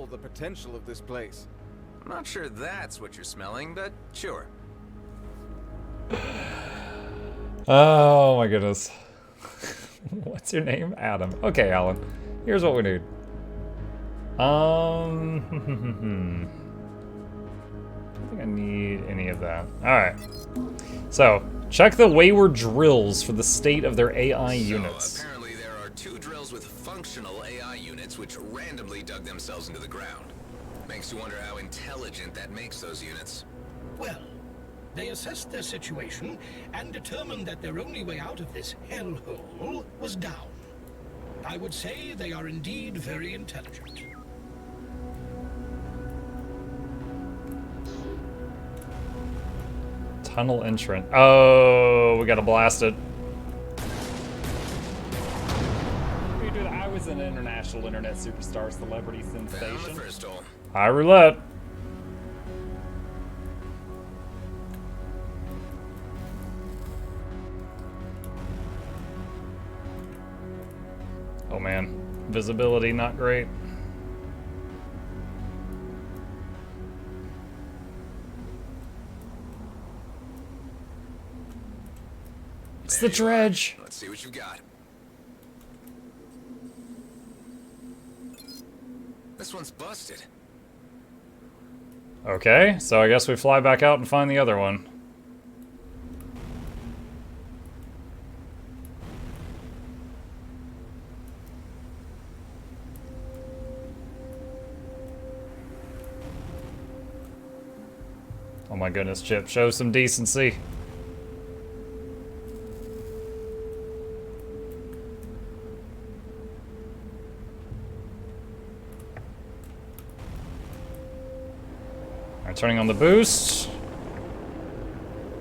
double the potential of this place. I'm not sure that's what you're smelling, but sure. Oh my goodness. What's your name? Adam. Okay, Alan. Here's what we need. I don't think I need any of that. Alright. So, check the wayward drills for the state of their AI units. Apparently there are 2 drills with functional AI units which randomly dug themselves into the ground. Makes you wonder how intelligent that makes those units. Well, they assessed their situation and determined that their only way out of this hellhole was down. I would say they are indeed very intelligent. Tunnel entrance. Oh, we gotta blast it. Dude, I was an international internet superstar celebrity sensation. First hole. High roulette. Oh man, visibility not great. It's the dredge. Let's see what you got. This one's busted. Okay, so I guess we fly back out and find the other one. Oh my goodness, Chip, show some decency. Alright, turning on the boost.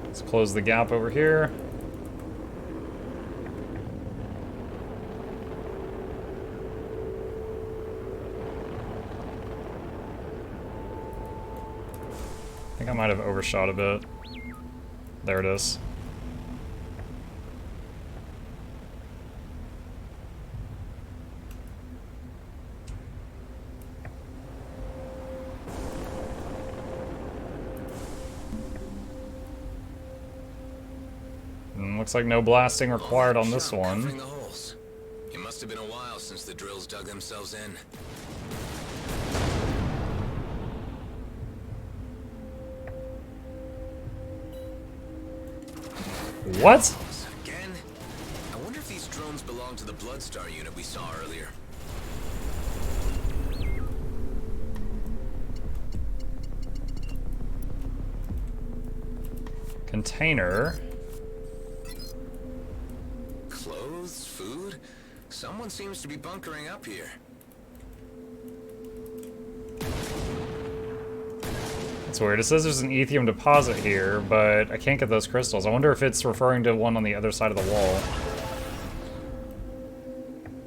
Let's close the gap over here. I think I might have overshot a bit. There it is. Looks like no blasting required on this one. Covering the holes. It must have been a while since the drills dug themselves in. What? Again? I wonder if these drones belong to the Bloodstar unit we saw earlier. Container. Clothes, food? Someone seems to be bunkering up here. It's weird. It says there's an ethium deposit here, but I can't get those crystals. I wonder if it's referring to one on the other side of the wall.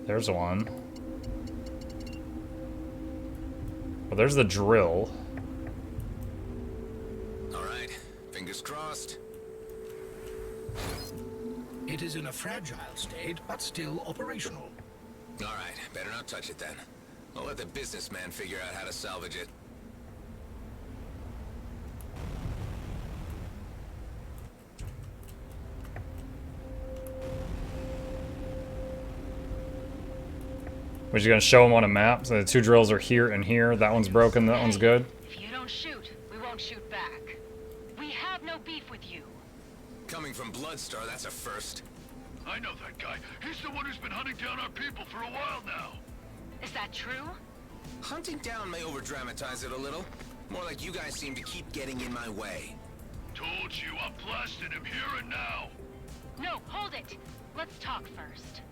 There's one. Well, there's the drill. Alright, fingers crossed. It is in a fragile state, but still operational. Alright, better not touch it then. I'll let the businessman figure out how to salvage it. Was you gonna show them on a map? So the 2 drills are here and here. That one's broken, that one's good. If you don't shoot, we won't shoot back. We have no beef with you. Coming from Bloodstar, that's a first. I know that guy. He's the one who's been hunting down our people for a while now. Is that true? Hunting down may overdramatize it a little. More like you guys seem to keep getting in my way. Told you, I'm blasting him here and now. No, hold it. Let's talk first.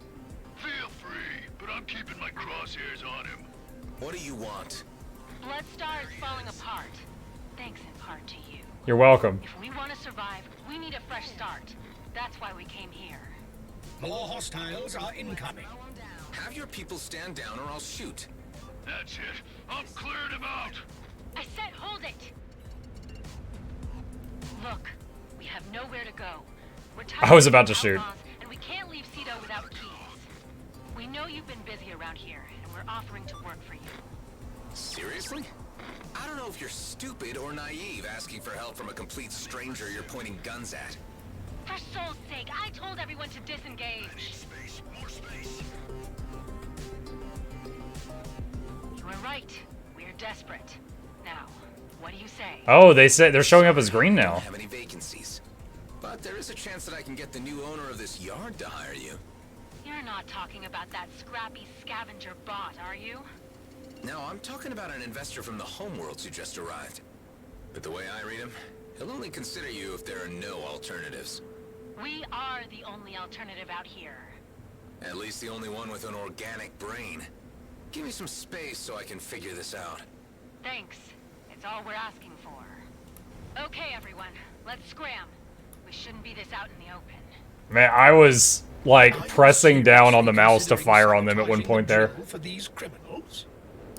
Feel free, but I'm keeping my crosshairs on him. What do you want? Bloodstar is falling apart. Thanks in part to you. You're welcome. If we want to survive, we need a fresh start. That's why we came here. More hostiles are incoming. Have your people stand down or I'll shoot. That's it. I'm clearing him out. I said hold it! Look, we have nowhere to go. We're tired I was about to of shoot. outlaws, and we can't leave Cedo without keys. We know you've been busy around here, and we're offering to work for you. Seriously? Seriously? I don't know if you're stupid or naive asking for help from a complete stranger you're pointing guns at. For soul's sake, I told everyone to disengage. Space, more space. You were right. We're desperate. Now, what do you say? Oh, they said they're showing up as green I now. don't have any vacancies. But there is a chance that I can get the new owner of this yard to hire you. You're not talking about that scrappy scavenger bot, are you? No, I'm talking about an investor from the homeworlds who just arrived. But the way I read him, he'll only consider you if there are no alternatives. We are the only alternative out here. At least the only one with an organic brain. Give me some space so I can figure this out. Thanks. It's all we're asking for. Okay, everyone. Let's scram. We shouldn't be this out in the open. Man, I was like pressing down on the mouse to fire on them at one point there. For these criminals?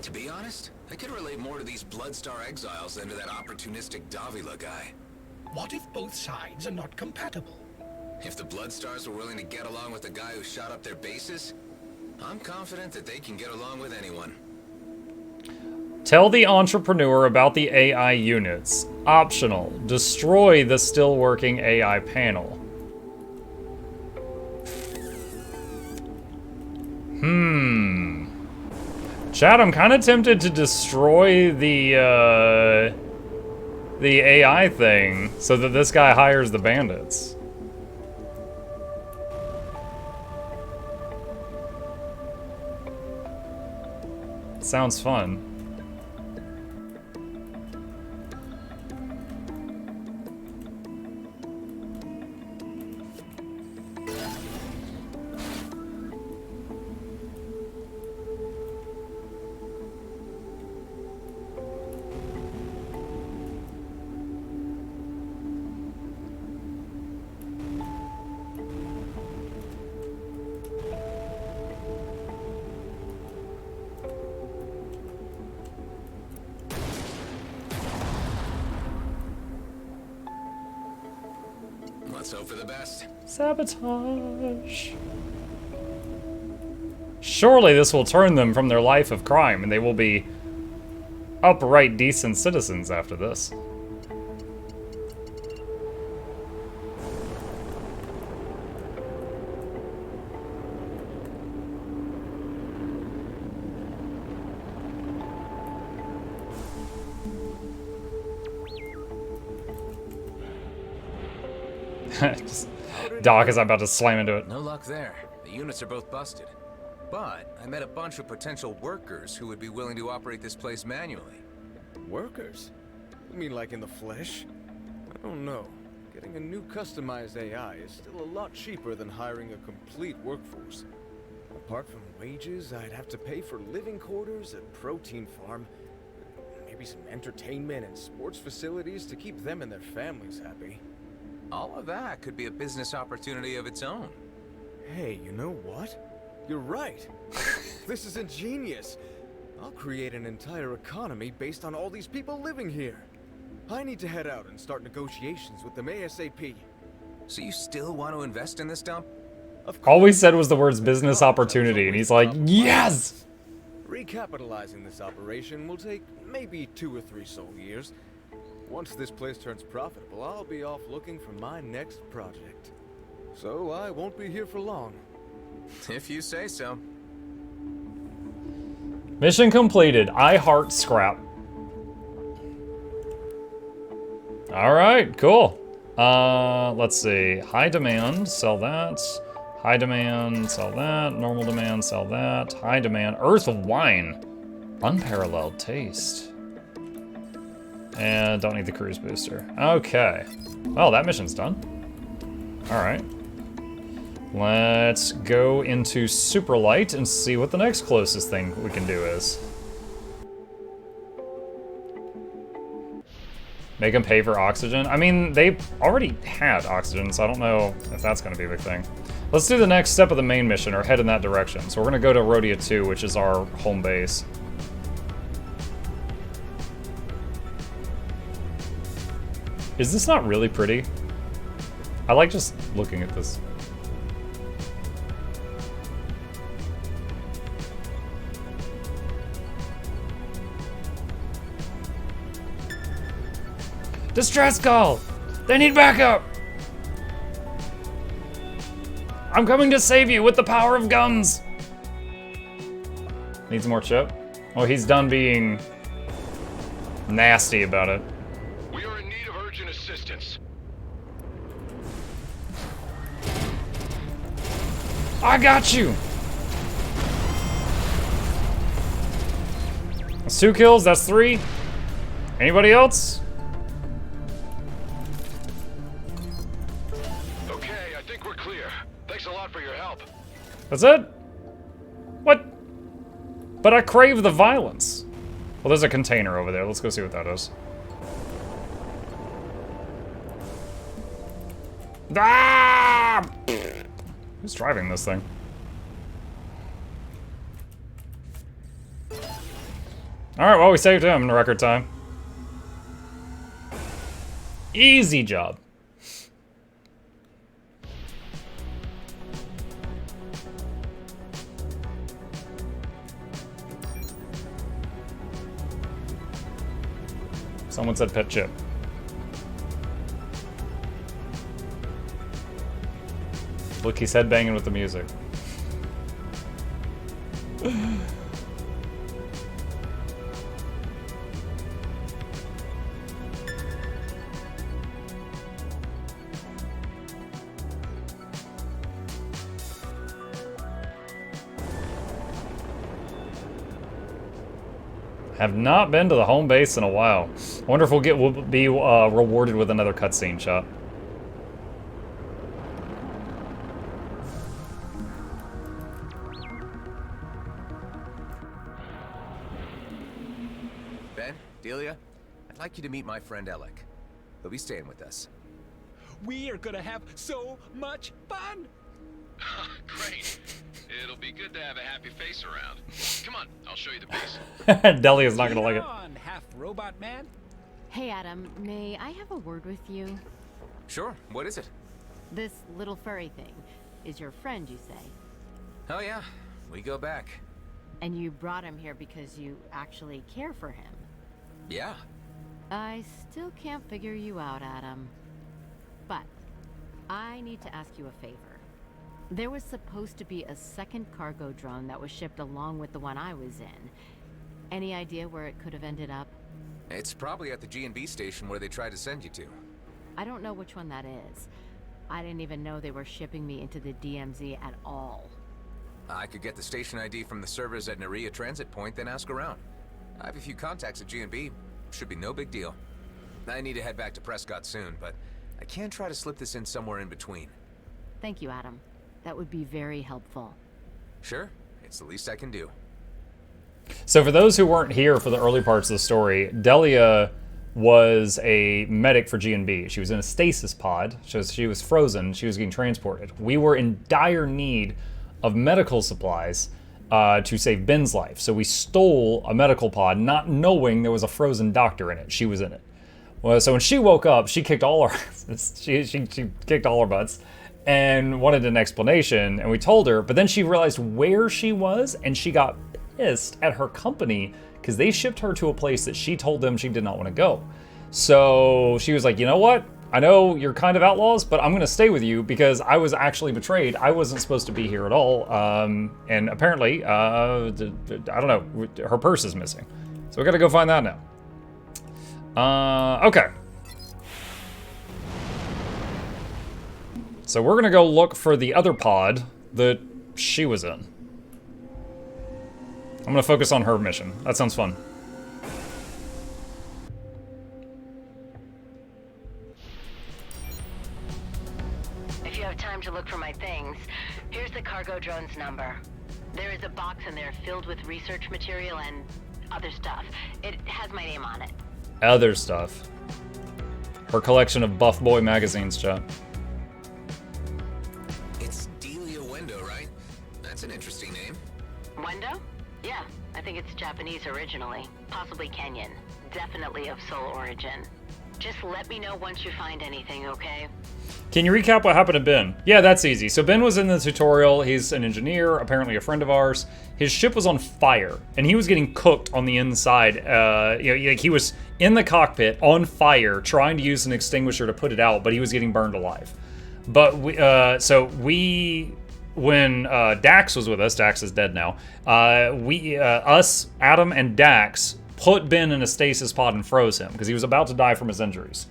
To be honest, I could relate more to these Bloodstar exiles than to that opportunistic Davila guy. What if both sides are not compatible? If the Bloodstars were willing to get along with the guy who shot up their bases, I'm confident that they can get along with anyone. Tell the entrepreneur about the AI units. Optional. Destroy the still working AI panel. Chad, I'm kind of tempted to destroy the AI thing so that this guy hires the bandits. Sounds fun. Let's hope for the best. Sabotage. Surely this will turn them from their life of crime, and they will be upright, decent citizens after this. Just, Doc is about to slam into it. No luck there. The units are both busted. But I met a bunch of potential workers who would be willing to operate this place manually. Workers? You mean like in the flesh? I don't know. Getting a new customized AI is still a lot cheaper than hiring a complete workforce. Apart from wages, I'd have to pay for living quarters, a protein farm, maybe some entertainment and sports facilities to keep them and their families happy. All of that could be a business opportunity of its own. Hey, you know what? You're right. This is ingenious. I'll create an entire economy based on all these people living here. I need to head out and start negotiations with them ASAP. So you still want to invest in this dump? All we said was the words business opportunity, and he's like, yes! Recapitalizing this operation will take maybe 2 or 3 sole years. Once this place turns profitable, I'll be off looking for my next project. So I won't be here for long. If you say so. Mission completed. I heart scrap. Alright, cool. Let's see. High demand, sell that. High demand, sell that. Normal demand, sell that. High demand, earth wine. Unparalleled taste. And don't need the cruise booster. Okay. Well, that mission's done. Alright. Let's go into super light and see what the next closest thing we can do is. Make them pay for oxygen? I mean, they already had oxygen, so I don't know if that's going to be a big thing. Let's do the next step of the main mission, or head in that direction. So we're going to go to Rhodia 2, which is our home base. Is this not really pretty? I like just looking at this. Distress call! They need backup! I'm coming to save you with the power of guns! Needs more chip? Well, he's done being nasty about it. We are in need of urgent assistance. I got you! That's 2 kills, that's 3. Anybody else? Okay, I think we're clear. Thanks a lot for your help. That's it? What? But I crave the violence. Well, there's a container over there. Let's go see what that is. Ah! Who's driving this thing? Alright, well, we saved him in record time. Easy job. Someone said pet chip. Look, he's headbanging with the music. Have not been to the home base in a while. I wonder if we'll be rewarded with another cutscene shot. Ben, Delia, I'd like you to meet my friend Alec. He'll be staying with us. We are gonna have so much fun! Great. It'll be good to have a happy face around. Come on, I'll show you the base. Delia's not gonna like it. On, half robot man. Hey, Adam, may I have a word with you? Sure, what is it? This little furry thing is your friend, you say? Oh yeah, we go back. And you brought him here because you actually care for him? Yeah. I still can't figure you out, Adam. But I need to ask you a favor. There was supposed to be a second cargo drone that was shipped along with the one I was in. Any idea where it could have ended up? It's probably at the G&B station where they tried to send you to. I don't know which one that is. I didn't even know they were shipping me into the DMZ at all. I could get the station ID from the servers at Naria Transit Point, then ask around. I have a few contacts at G&B. Should be no big deal. I need to head back to Prescott soon, but I can try to slip this in somewhere in between. Thank you, Adam. That would be very helpful. Sure, it's the least I can do. So for those who weren't here for the early parts of the story, Delia was a medic for G&B. She was in a stasis pod, so she was frozen, she was getting transported. We were in dire need of medical supplies to save Ben's life. So we stole a medical pod, not knowing there was a frozen doctor in it. She was in it. Well, so when she woke up, she kicked all our asses. She kicked all our butts and wanted an explanation, and we told her, but then she realized where she was, and she got pissed at her company because they shipped her to a place that she told them she did not want to go. So she was like, you know what? I know you're kind of outlaws, but I'm going to stay with you because I was actually betrayed. I wasn't supposed to be here at all. And apparently, I don't know, her purse is missing. So we got to go find that now. Okay. So we're going to go look for the other pod that she was in. I'm going to focus on her mission. That sounds fun. If you have time to look for my things, here's the cargo drone's number. There is a box in there filled with research material and other stuff. It has my name on it. Other stuff. Her collection of Buff Boy magazines, chat. It's Delia Wendo, right? That's an interesting name. Wendo? Yeah, I think it's Japanese originally. Possibly Kenyan. Definitely of Seoul origin. Just let me know once you find anything, okay? Can you recap what happened to Ben? Yeah, that's easy. So Ben was in the tutorial. He's an engineer, apparently a friend of ours. His ship was on fire, and he was getting cooked on the inside. Like he was in the cockpit on fire, trying to use an extinguisher to put it out, but he was getting burned alive. But when Dax was with us, Dax is dead now. Us, Adam, and Dax put Ben in a stasis pod and froze him because he was about to die from his injuries.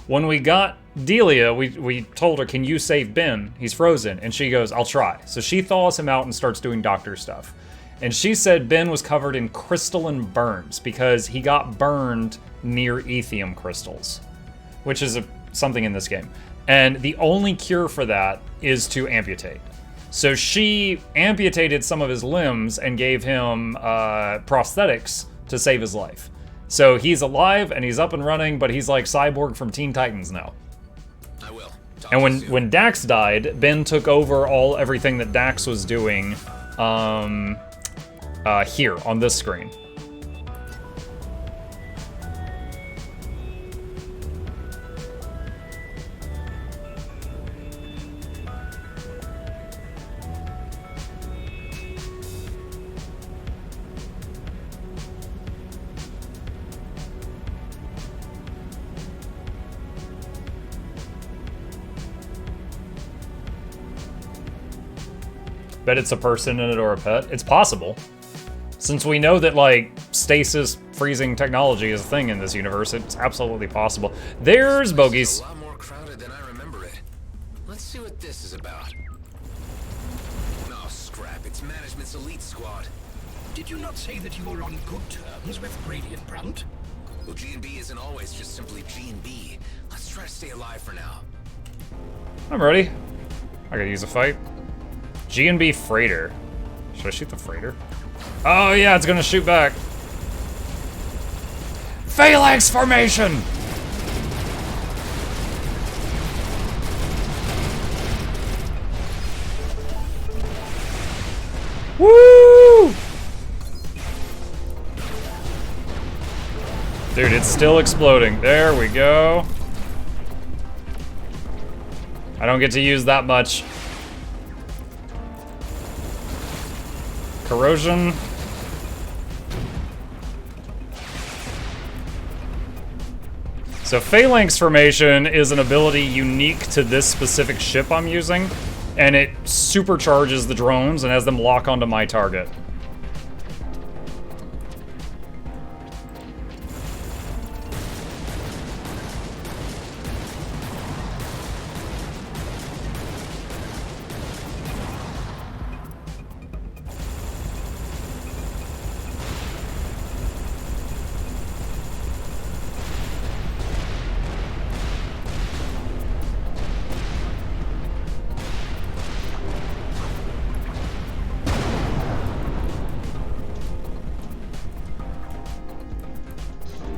When we got Delia, we told her, "Can you save Ben? He's frozen." And she goes, "I'll try." So she thaws him out and starts doing doctor stuff. And she said Ben was covered in crystalline burns because he got burned near ethium crystals, which is something in this game. And the only cure for that is to amputate. So she amputated some of his limbs and gave him prosthetics to save his life. So he's alive and he's up and running, but he's like Cyborg from Teen Titans now. I will. And when Dax died, Ben took over everything that Dax was doing here on this screen. Bet it's a person in it or a pet. It's possible. Since we know that, like, stasis freezing technology is a thing in this universe, it's absolutely possible. There's bogeys. A lot more crowded than I remember it. Let's see what this is about. No, scrap. It's management's elite squad. Did you not say that you were on good terms with Gradient Brunt? Well, G&B isn't always just simply G&B. Let's try to stay alive for now. I'm ready. I gotta use a fight. G&B freighter. Should I shoot the freighter? Oh yeah, it's gonna shoot back. Phalanx formation! Woo! Dude, it's still exploding. There we go. I don't get to use that much. Corrosion. So Phalanx Formation is an ability unique to this specific ship I'm using, and it supercharges the drones and has them lock onto my target.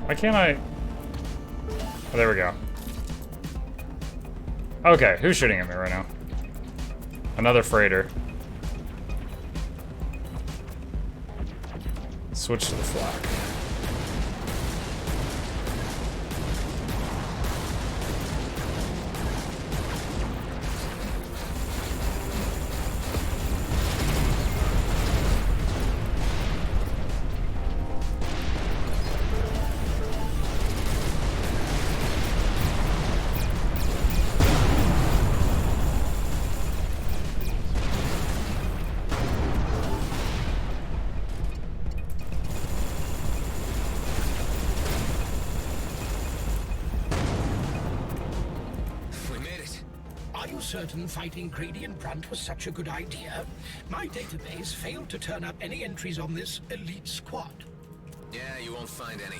Why can't I? Oh, there we go. Okay, who's shooting at me right now? Another freighter. Switch to the flak. Certain fighting Gradient Brunt was such a good idea. My database failed to turn up any entries on this elite squad. Yeah, you won't find any.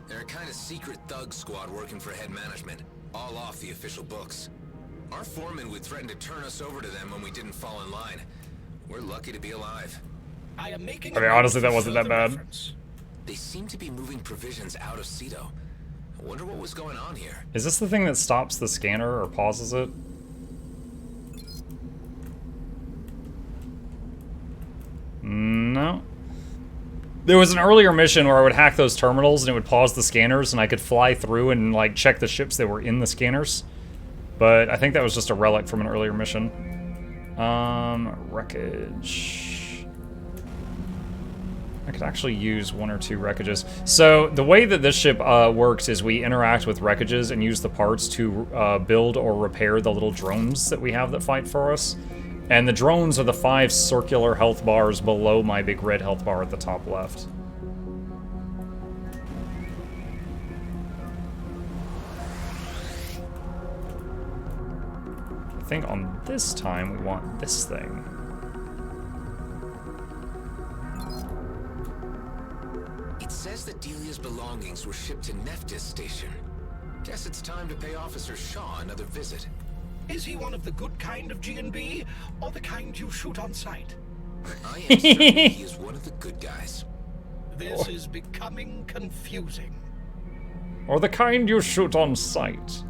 They're a kind of secret thug squad working for head management, all off the official books. Our foreman would threaten to turn us over to them when we didn't fall in line. We're lucky to be alive. I am making. I mean, honestly, that wasn't that bad. Reference. They seem to be moving provisions out of Cedo. I wonder what was going on here. Is this the thing that stops the scanner or pauses it? No. There was an earlier mission where I would hack those terminals and it would pause the scanners and I could fly through and like check the ships that were in the scanners. But I think that was just a relic from an earlier mission. Wreckage. I could actually use 1 or 2 wreckages. So the way that this ship works is we interact with wreckages and use the parts to build or repair the little drones that we have that fight for us. And the drones are the 5 circular health bars below my big red health bar at the top left. I think on this time we want this thing. It says that Delia's belongings were shipped to Nephthys Station. Guess it's time to pay Officer Shaw another visit. Is he one of the good kind of G&B, or the kind you shoot on sight? I am certain he is one of the good guys. This is becoming confusing. Or the kind you shoot on sight.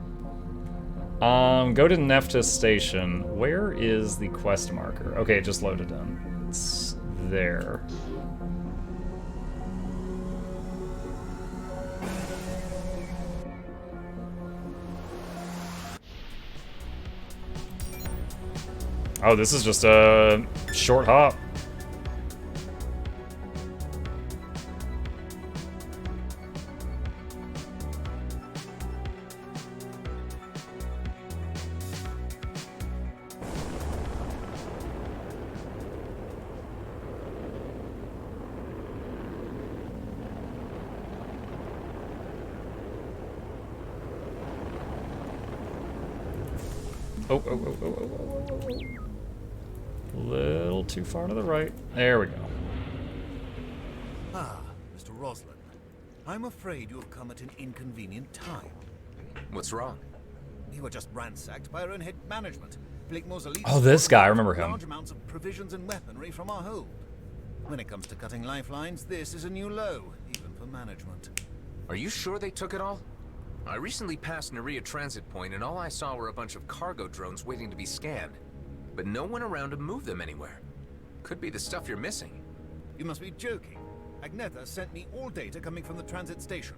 Go to Nephthys Station. Where is the quest marker? Okay, it just loaded in. It's there. Oh, this is just a short hop. Oh. A little too far to the right. There we go. Ah, Mr. Roslin. I'm afraid you have come at an inconvenient time. What's wrong? We were just ransacked by our own head management. Blake Mausoleum. Oh, this guy, I remember him. Large amounts of provisions and weaponry from our hold. When it comes to cutting lifelines, this is a new low, even for management. Are you sure they took it all? I recently passed Nerea Transit Point and all I saw were a bunch of cargo drones waiting to be scanned. But no one around to move them anywhere. Could be the stuff you're missing. You must be joking. Agnetha sent me all data coming from the transit station.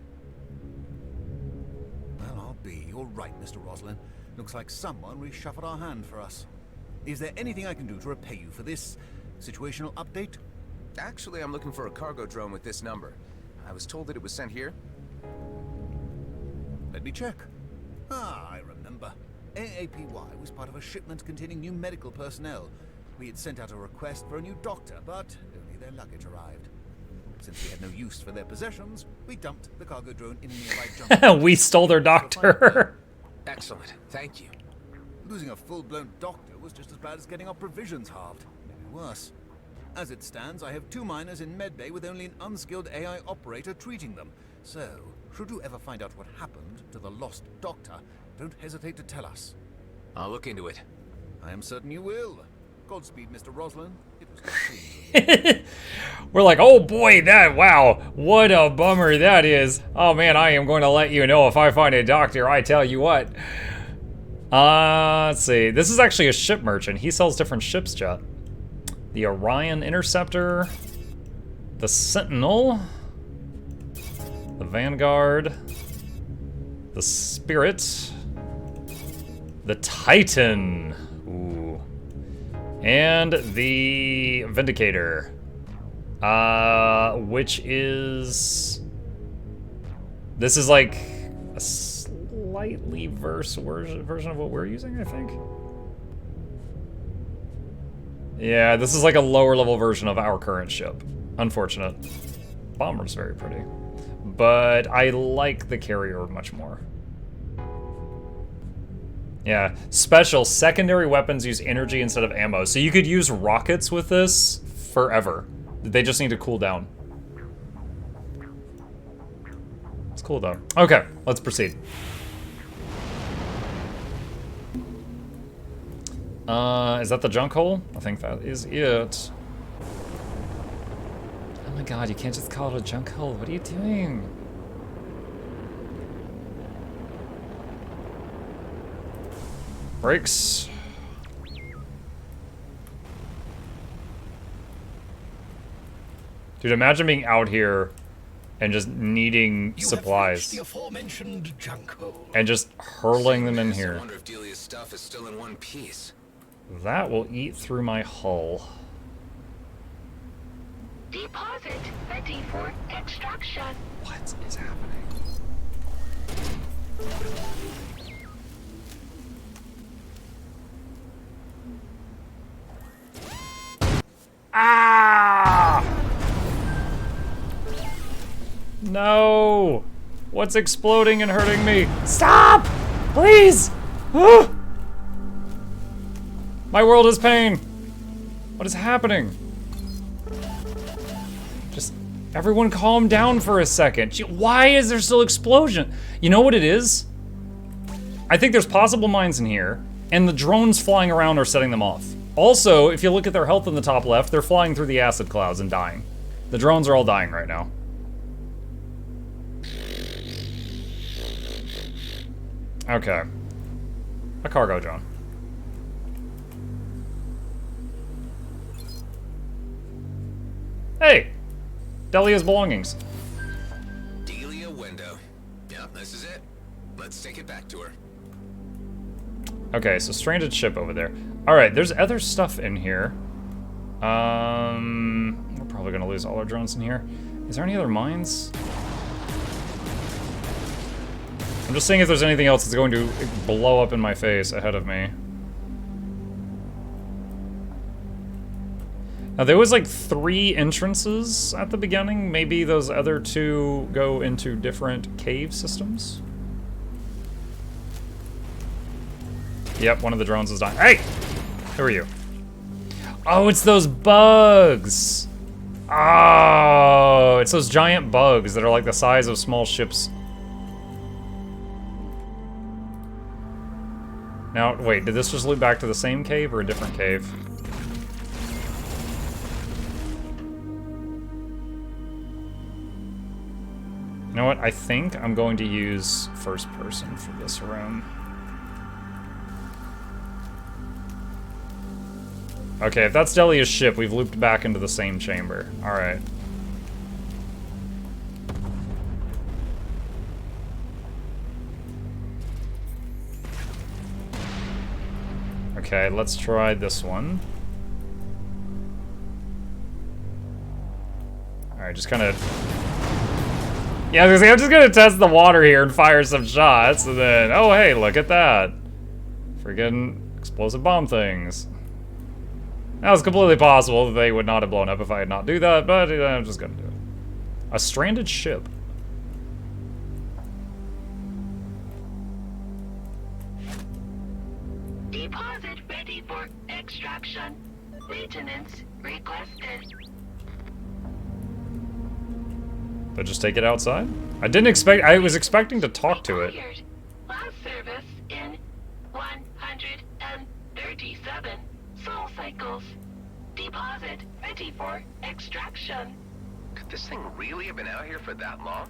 Well, I'll be. You're right, Mr. Roslin. Looks like someone reshuffled our hand for us. Is there anything I can do to repay you for this situational update? Actually, I'm looking for a cargo drone with this number. I was told that it was sent here. Let me check. Ah, I remember. AAPY was part of a shipment containing new medical personnel. We had sent out a request for a new doctor, but only their luggage arrived. Since we had no use for their possessions, we dumped the cargo drone in a nearby jungle. We stole their doctor. Excellent. Thank you. Losing a full-blown doctor was just as bad as getting our provisions halved. Maybe worse. As it stands, I have 2 miners in medbay with only an unskilled AI operator treating them. So, should you ever find out what happened to the lost doctor, don't hesitate to tell us. I'll look into it. I am certain you will. Godspeed, Mr. Roslin. It was good. We're like, oh boy, wow, what a bummer that is. Oh man, I am going to let you know if I find a doctor, I tell you what. Let's see. This is actually a ship merchant. He sells different ships, Jet. The Orion Interceptor, the Sentinel, the Vanguard, the Spirit, the Titan, ooh, and the Vindicator, which is, this is like a slightly version of what we're using, I think. Yeah, this is like a lower level version of our current ship. Unfortunate. Bomber's very pretty. But I like the carrier much more. Yeah, special. Secondary weapons use energy instead of ammo. So you could use rockets with this forever. They just need to cool down. It's cool though. Okay, let's proceed. Is that the junk hole? I think that is it. Oh my god, you can't just call it a junk hole. What are you doing? Brakes. Dude, imagine being out here and just needing You have supplies. reached the aforementioned junk hole. And just hurling them in I here. wonder if Delia's stuff is still in one piece. That will eat through my hull. Deposit ready for extraction. What is happening? Ah! No! What's exploding and hurting me? Stop! Please! Ah! My world is pain. What is happening? Just everyone calm down for a second. Gee, why is there still explosion? You know what it is? I think there's possible mines in here, and the drones flying around are setting them off. Also, if you look at their health in the top left, they're flying through the acid clouds and dying. The drones are all dying right now. Okay. A cargo drone. Hey! Delia's belongings. Delia window. Yep, this is it. Let's take it back to her. Okay, so stranded ship over there. Alright, there's other stuff in here. We're probably gonna lose all our drones in here. Is there any other mines? I'm just seeing if there's anything else that's going to blow up in my face ahead of me. Now, there was like 3 entrances at the beginning. Maybe those other 2 go into different cave systems? Yep, one of the drones is dying. Hey! Who are you? Oh, it's those bugs! Oh, it's those giant bugs that are like the size of small ships. Now, wait, did this just loop back to the same cave or a different cave? You know what? I think I'm going to use first person for this room. Okay, if that's Delia's ship, we've looped back into the same chamber. Alright. Okay, let's try this one. Alright, just kind of... Yeah, I was gonna say, I'm just gonna test the water here and fire some shots, and then... Oh, hey, look at that. Friggin' explosive bomb things. That was completely possible that they would not have blown up if I had not do that, but I'm just gonna do it. A stranded ship. Deposit ready for extraction. Maintenance requested. But just take it outside? I was expecting to talk to it. Last service in 137 soul cycles. Deposit ready for extraction. Could this thing really have been out here for that long?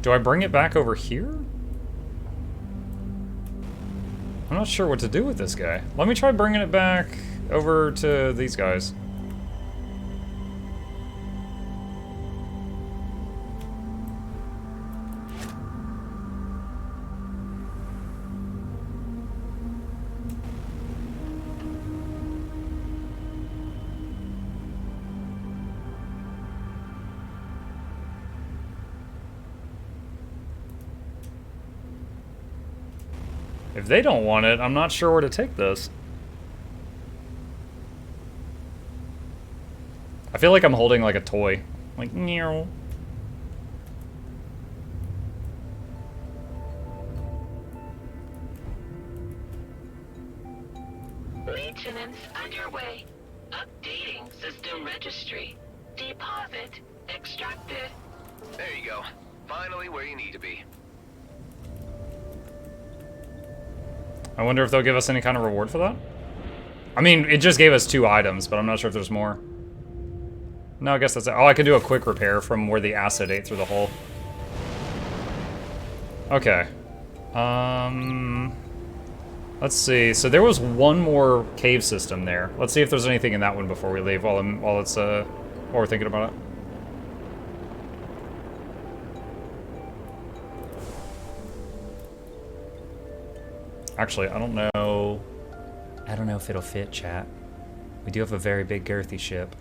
Do I bring it back over here? I'm not sure what to do with this guy. Let me try bringing it back over to these guys. If they don't want it, I'm not sure where to take this. I feel like I'm holding like a toy. Like, meow. Maintenance underway. Updating system registry. Deposit extracted. There you go. Finally where you need to be. I wonder if they'll give us any kind of reward for that? I mean, it just gave us 2 items, but I'm not sure if there's more. No, I guess that's it. Oh, I can do a quick repair from where the acid ate through the hole. Let's see. So there was one more cave system there. Let's see if there's anything in that one before we leave. While we're thinking about it. Actually, I don't know. I don't know if it'll fit, chat. We do have a very big girthy ship.